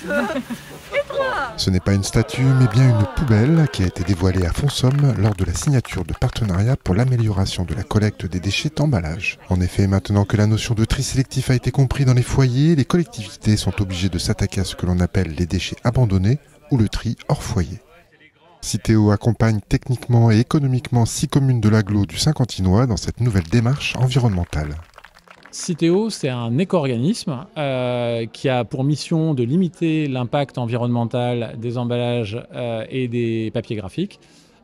2 et 3. Ce n'est pas une statue, mais bien une poubelle qui a été dévoilée à Fonsomme lors de la signature de partenariat pour l'amélioration de la collecte des déchets d'emballage. En effet, maintenant que la notion de tri sélectif a été comprise dans les foyers, les collectivités sont obligées de s'attaquer à ce que l'on appelle les déchets abandonnés ou le tri hors foyer. Citeo accompagne techniquement et économiquement 6 communes de l'agglo du Saint-Quentinois dans cette nouvelle démarche environnementale. Citeo, c'est un éco-organisme qui a pour mission de limiter l'impact environnemental des emballages et des papiers graphiques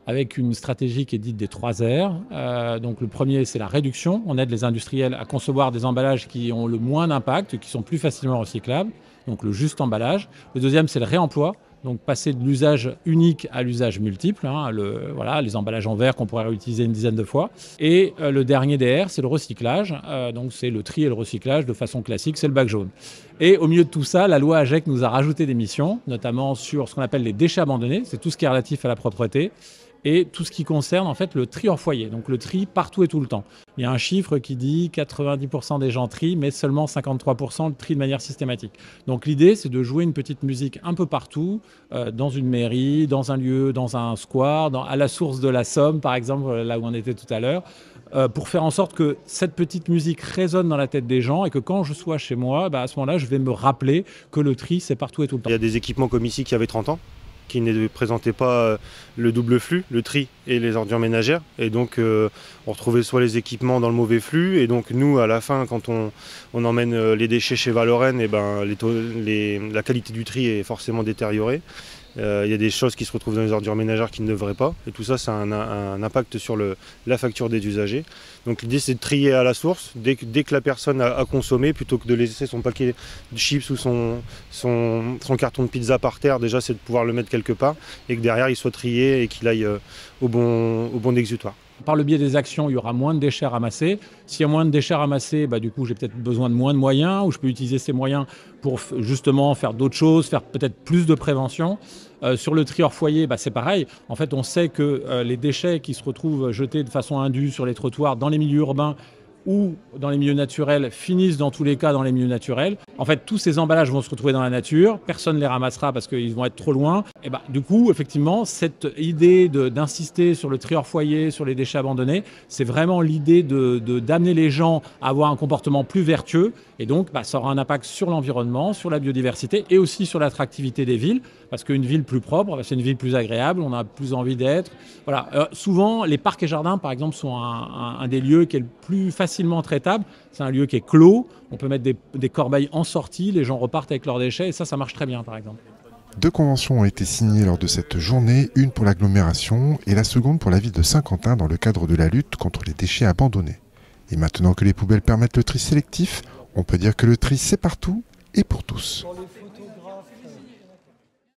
avec une stratégie qui est dite des 3 R. Donc le premier, c'est la réduction. On aide les industriels à concevoir des emballages qui ont le moins d'impact, qui sont plus facilement recyclables, donc le juste emballage. Le deuxième, c'est le réemploi. Donc passer de l'usage unique à l'usage multiple, les emballages en verre qu'on pourrait réutiliser une dizaine de fois. Et le dernier des R, c'est le recyclage. Donc c'est le tri et le recyclage de façon classique, c'est le bac jaune. Et au milieu de tout ça, la loi AGEC nous a rajouté des missions, notamment sur ce qu'on appelle les déchets abandonnés, c'est tout ce qui est relatif à la propreté, et tout ce qui concerne en fait le tri hors foyer, donc le tri partout et tout le temps. Il y a un chiffre qui dit 90% des gens trient, mais seulement 53% le trient de manière systématique. Donc l'idée, c'est de jouer une petite musique un peu partout, dans une mairie, dans un lieu, dans un square, à la source de la Somme, par exemple, là où on était tout à l'heure, pour faire en sorte que cette petite musique résonne dans la tête des gens et que quand je sois chez moi, à ce moment-là, je vais me rappeler que le tri, c'est partout et tout le temps. Il y a des équipements comme ici qui avaient 30 ans, qui ne présentaient pas le double flux, le tri et les ordures ménagères. Et donc on retrouvait soit les équipements dans le mauvais flux, et donc nous à la fin quand on emmène les déchets chez Valorem, la qualité du tri est forcément détériorée. Il y a des choses qui se retrouvent dans les ordures ménagères qui ne devraient pas, et tout ça, ça a un impact sur la facture des usagers. Donc l'idée, c'est de trier à la source, dès que la personne a consommé, plutôt que de laisser son paquet de chips ou son carton de pizza par terre. Déjà, c'est de pouvoir le mettre quelque part, et que derrière, il soit trié et qu'il aille au bon exutoire. Par le biais des actions, il y aura moins de déchets ramassés. S'il y a moins de déchets ramassés, du coup, j'ai peut-être besoin de moins de moyens, ou je peux utiliser ces moyens pour justement faire d'autres choses, faire peut-être plus de prévention. Sur le tri hors foyer, c'est pareil. En fait, on sait que les déchets qui se retrouvent jetés de façon indue sur les trottoirs dans les milieux urbains ou dans les milieux naturels finissent dans tous les cas dans les milieux naturels. En fait, tous ces emballages vont se retrouver dans la nature, personne ne les ramassera parce qu'ils vont être trop loin. Et du coup, effectivement, cette idée d'insister sur le tri hors foyer, sur les déchets abandonnés, c'est vraiment l'idée d'amener les gens à avoir un comportement plus vertueux. Et donc, ça aura un impact sur l'environnement, sur la biodiversité et aussi sur l'attractivité des villes. Parce qu'une ville plus propre, c'est une ville plus agréable, on a plus envie d'être. Voilà. Souvent, les parcs et jardins, par exemple, sont un des lieux qui est le plus facilement traitable. C'est un lieu qui est clos, on peut mettre des corbeilles en sortie, les gens repartent avec leurs déchets et ça marche très bien, par exemple. 2 conventions ont été signées lors de cette journée, une pour l'agglomération et la seconde pour la ville de Saint-Quentin dans le cadre de la lutte contre les déchets abandonnés. Et maintenant que les poubelles permettent le tri sélectif, on peut dire que le tri c'est partout et pour tous.